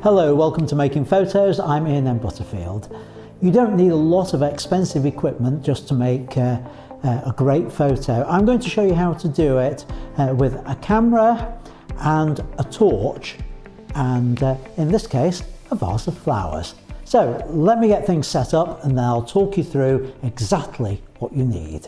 Hello, welcome to Making Photos. I'm Ian Butterfield. You don't need a lot of expensive equipment just to make a great photo. I'm going to show you how to do it with a camera and a torch and in this case a vase of flowers. So let me get things set up and then I'll talk you through exactly what you need.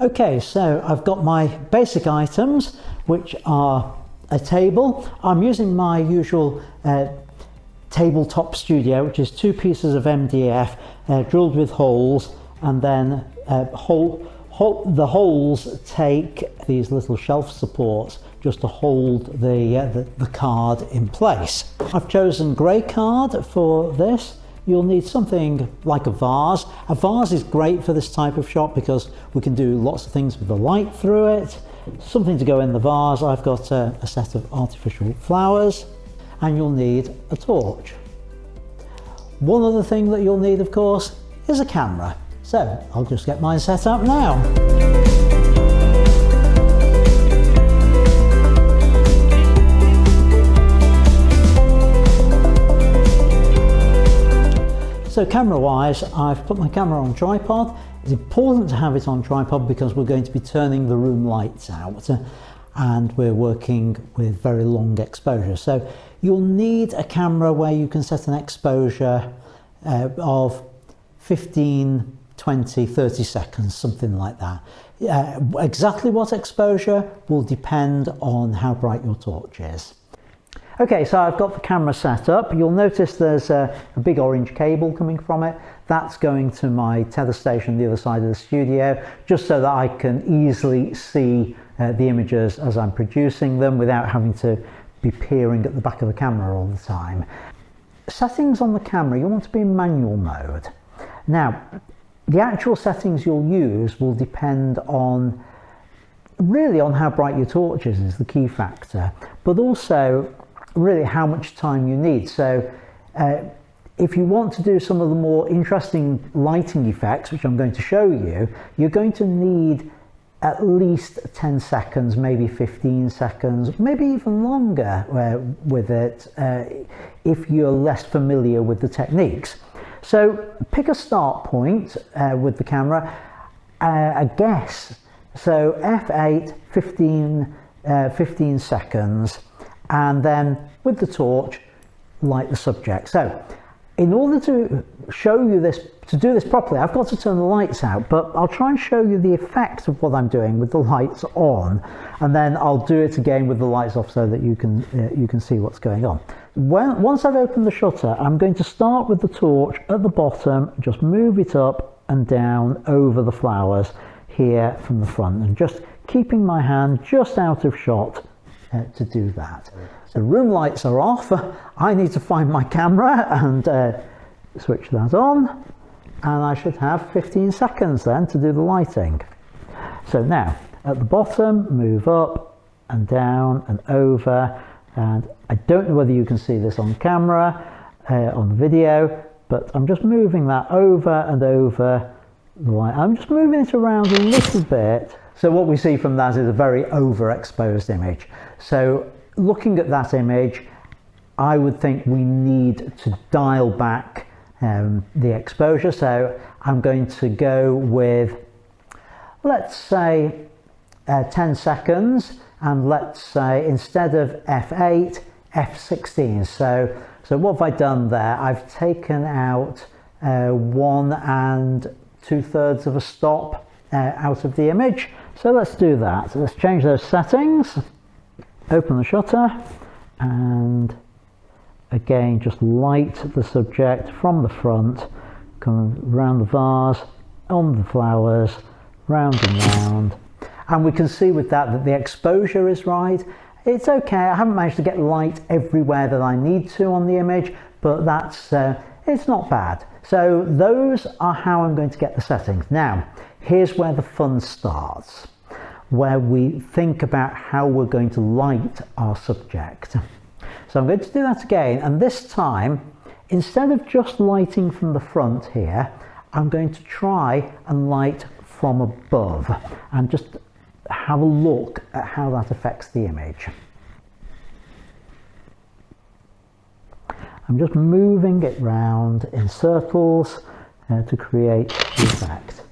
Okay, so I've got my basic items, which are a table. I'm using my usual tabletop studio, which is 2 pieces of MDF drilled with holes, and then the holes take these little shelf supports just to hold the card in place. I've chosen grey card for this. You'll need something like a vase. A vase is great for this type of shot because we can do lots of things with the light through it. Something to go in the vase. I've got a set of artificial flowers, and you'll need a torch. One other thing that you'll need, of course, is a camera. So I'll just get mine set up now. So camera wise, I've put my camera on tripod. It's important to have it on tripod because we're going to be turning the room lights out and we're working with very long exposure. So you'll need a camera where you can set an exposure of 15, 20, 30 seconds, something like that. Exactly what exposure will depend on how bright your torch is. Okay, so I've got the camera set up. You'll notice there's a big orange cable coming from it. That's going to my tether station on the other side of the studio, just so that I can easily see the images as I'm producing them without having to be peering at the back of the camera all the time. Settings on the camera, you want to be in manual mode. Now, the actual settings you'll use will depend on really on how bright your torch is the key factor, but also really how much time you need. So if you want to do some of the more interesting lighting effects, which I'm going to show you, you're going to need at least 10 seconds, maybe 15 seconds, maybe even longer with it if you're less familiar with the techniques. So pick a start point with the camera, a guess. So F8, 15 seconds. And then with the torch, light the subject. So in order to show you this, to do this properly, I've got to turn the lights out, but I'll try and show you the effect of what I'm doing with the lights on, and then I'll do it again with the lights off so that you can see what's going on. Once I've opened the shutter, I'm going to start with the torch at the bottom, just move it up and down over the flowers here from the front, and just keeping my hand just out of shot to do that. So room lights are off. I need to find my camera and switch that on, and I should have 15 seconds then to do the lighting. So now at the bottom, move up and down and over, and I don't know whether you can see this on camera, on the video, but I'm just moving that over and over the light. I'm just moving it around a little bit. So what we see from that is a very overexposed image. So looking at that image, I would think we need to dial back the exposure. So I'm going to go with, let's say 10 seconds, and let's say instead of F8, F16. So what have I done there? I've taken out 1 2/3 of a stop out of the image. So let's do that. So let's change those settings, open the shutter, and again just light the subject from the front, come around the vase, on the flowers, round and round. And we can see with that the exposure is right. It's okay, I haven't managed to get light everywhere that I need to on the image, but that's it's not bad. So those are how I'm going to get the settings. Now, here's where the fun starts, where we think about how we're going to light our subject. So I'm going to do that again, and this time, instead of just lighting from the front here, I'm going to try and light from above and just have a look at how that affects the image. I'm just moving it round in circles to create the effect.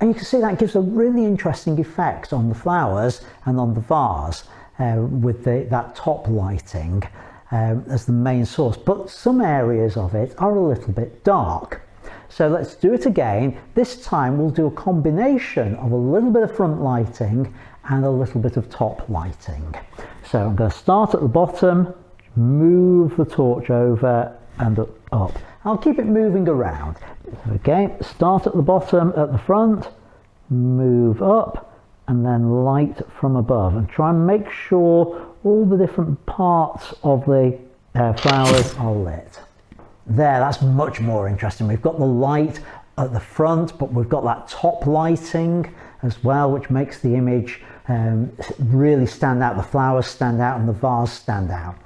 And you can see that gives a really interesting effect on the flowers and on the vase with that top lighting as the main source. But some areas of it are a little bit dark. So let's do it again. This time we'll do a combination of a little bit of front lighting and a little bit of top lighting. So I'm going to start at the bottom, move the torch over and up. I'll keep it moving around. Okay, start at the bottom, at the front, move up, and then light from above, and try and make sure all the different parts of the flowers are lit. There, that's much more interesting. We've got the light at the front, but we've got that top lighting as well, which makes the image really stand out. The flowers stand out and the vase stand out.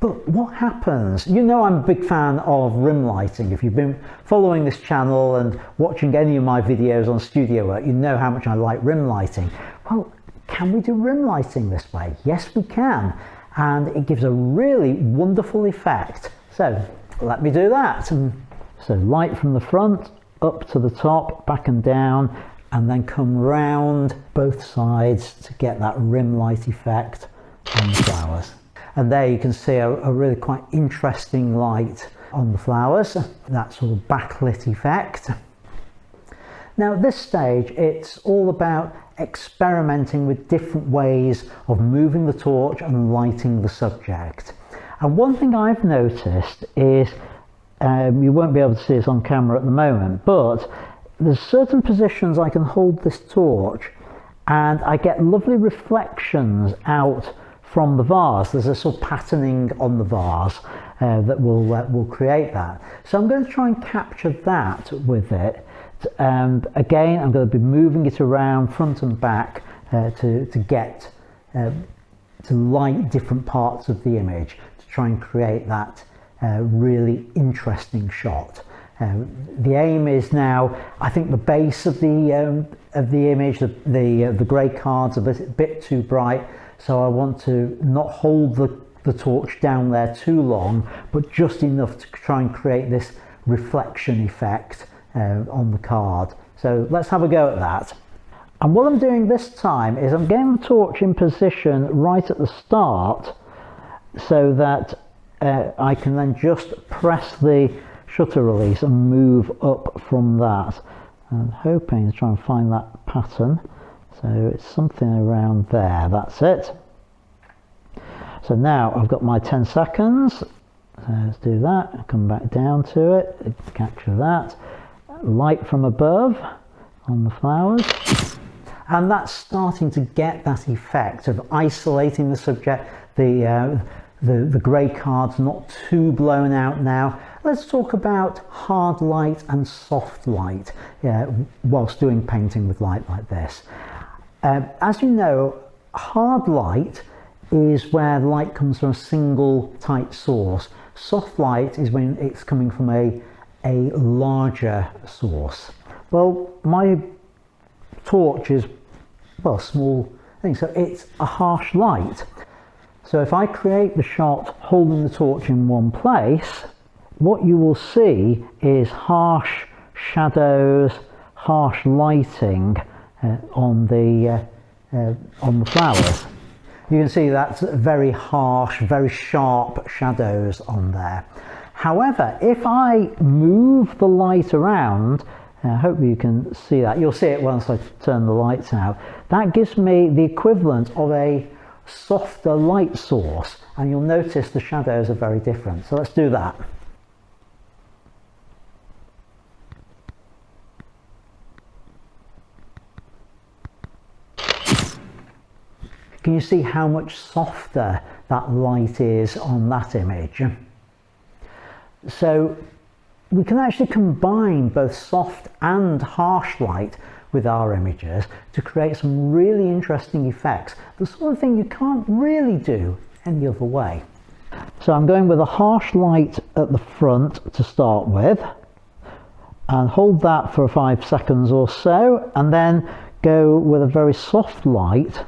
But what happens? You know I'm a big fan of rim lighting. If you've been following this channel and watching any of my videos on studio work, you know how much I like rim lighting. Well, can we do rim lighting this way? Yes, we can. And it gives a really wonderful effect. So let me do that. So light from the front, up to the top, back and down, and then come round both sides to get that rim light effect on the flowers. And there you can see a really quite interesting light on the flowers, that sort of backlit effect. Now at this stage it's all about experimenting with different ways of moving the torch and lighting the subject. And one thing I've noticed is, you won't be able to see this on camera at the moment, but there's certain positions I can hold this torch and I get lovely reflections out from the vase. There's a sort of patterning on the vase that will create that. So I'm going to try and capture that with it. And again, I'm going to be moving it around front and back to light different parts of the image to try and create that really interesting shot. The aim is now, I think the base of the image, the grey cards are a bit too bright. So I want to not hold the torch down there too long, but just enough to try and create this reflection effect on the card. So let's have a go at that. And what I'm doing this time is I'm getting the torch in position right at the start so that I can then just press the shutter release and move up from that. I'm hoping to try and find that pattern. So it's something around there, that's it. So now I've got my 10 seconds. So let's do that, come back down to it, capture that. Light from above on the flowers. And that's starting to get that effect of isolating the subject, the grey cards not too blown out now. Let's talk about hard light and soft light whilst doing painting with light like this. As you know, hard light is where light comes from a single tight source. Soft light is when it's coming from a larger source. Well, my torch is, well, small thing, so it's a harsh light. So if I create the shot holding the torch in one place, what you will see is harsh shadows, harsh lighting on the flowers. You can see that's very harsh, very sharp shadows on there. However, if I move the light around, I hope you can see that. You'll see it once I turn the lights out. That gives me the equivalent of a softer light source, and you'll notice the shadows are very different. So let's do that. Can you see how much softer that light is on that image? So we can actually combine both soft and harsh light with our images to create some really interesting effects. The sort of thing you can't really do any other way. So I'm going with a harsh light at the front to start with, and hold that for 5 seconds or so, and then go with a very soft light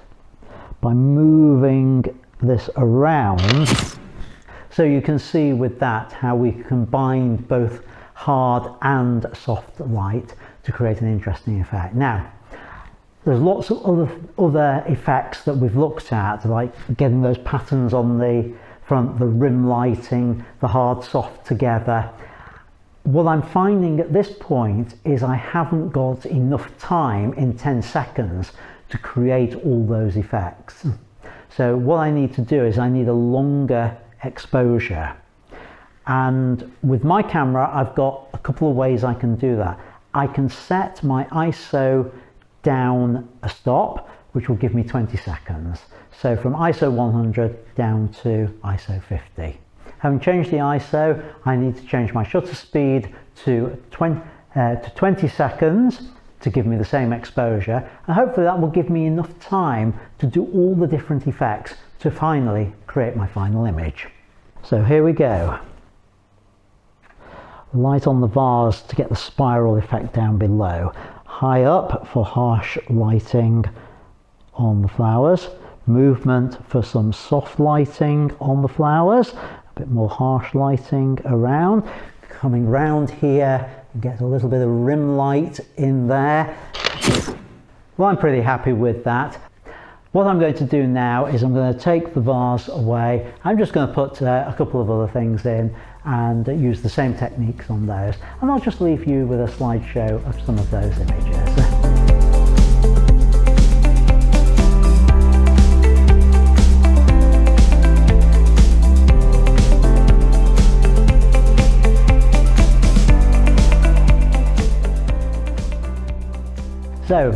by moving this around. So you can see with that how we combined both hard and soft light to create an interesting effect. Now, there's lots of other effects that we've looked at, like getting those patterns on the front, the rim lighting, the hard soft together. What I'm finding at this point is I haven't got enough time in 10 seconds to create all those effects. So what I need to do is I need a longer exposure. And with my camera, I've got a couple of ways I can do that. I can set my ISO down a stop, which will give me 20 seconds. So from ISO 100 down to ISO 50. Having changed the ISO, I need to change my shutter speed to 20 seconds to give me the same exposure. And hopefully that will give me enough time to do all the different effects to finally create my final image. So here we go. Light on the vase to get the spiral effect down below. High up for harsh lighting on the flowers. Movement for some soft lighting on the flowers. A bit more harsh lighting around. Coming round here, get a little bit of rim light in there. Well, I'm pretty happy with that. What I'm going to do now is I'm going to take the vase away. I'm just going to put a couple of other things in and use the same techniques on those. And I'll just leave you with a slideshow of some of those images. So,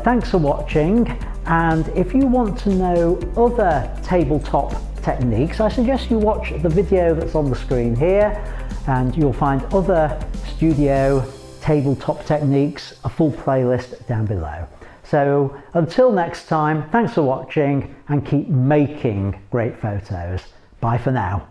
thanks for watching, and if you want to know other tabletop techniques, I suggest you watch the video that's on the screen here, and you'll find other studio tabletop techniques, a full playlist down below. So until next time, thanks for watching and keep making great photos. Bye for now.